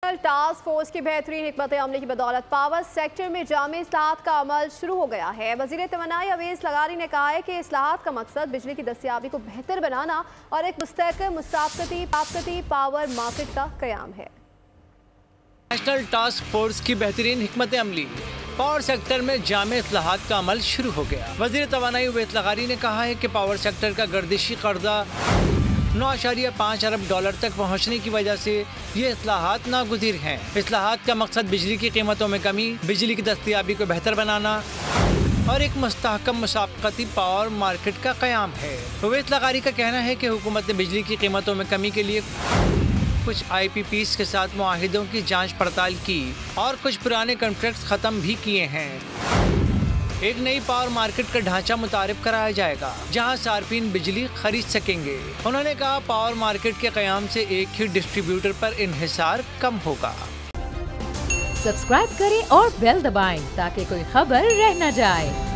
Task force की बेहतरीन हिकमत अमली की बदौलत पावर सेक्टर में जामे इस्लाहात का अमल शुरू हो गया है। वज़ीर तवानाई अवेस लगारी ने कहा है कि इस्लाहात का मकसद बिजली की दस्तयाबी को बेहतर बनाना और एक मुस्तहकम मुसाफती पावर मार्केट का क़याम है। नेशनल टास्क फोर्स की बेहतरीन हिकमत अमली, पावर सेक्टर में जामे इस्लाहात का अमल शुरू हो गया। वज़ीर तवानाई अवेस लगारी ने कहा है कि पावर सेक्टर का गर्दिशी कर्जा 9.5 अरब डॉलर तक पहुंचने की वजह से ये इस्लाहात नागुज़ीर हैं। इस्लाहात का मकसद बिजली की कीमतों में कमी, बिजली की दस्तयाबी को बेहतर बनाना और एक मुस्तहकम मुसाफती पावर मार्केट का क़याम है। अवेस लगारी का कहना है कि हुकूमत ने बिजली की कीमतों में कमी के लिए कुछ IPPs के साथ मुआहिदों की जांच पड़ताल की और कुछ पुराने कॉन्ट्रैक्ट्स ख़त्म भी किए हैं। एक नई पावर मार्केट का ढांचा मुतारिफ कराया जाएगा जहां सार्फिन बिजली खरीद सकेंगे। उन्होंने कहा पावर मार्केट के क़याम से एक ही डिस्ट्रीब्यूटर पर इन्हिसार कम होगा। सब्सक्राइब करें और बेल दबाएं ताकि कोई खबर रह न जाए।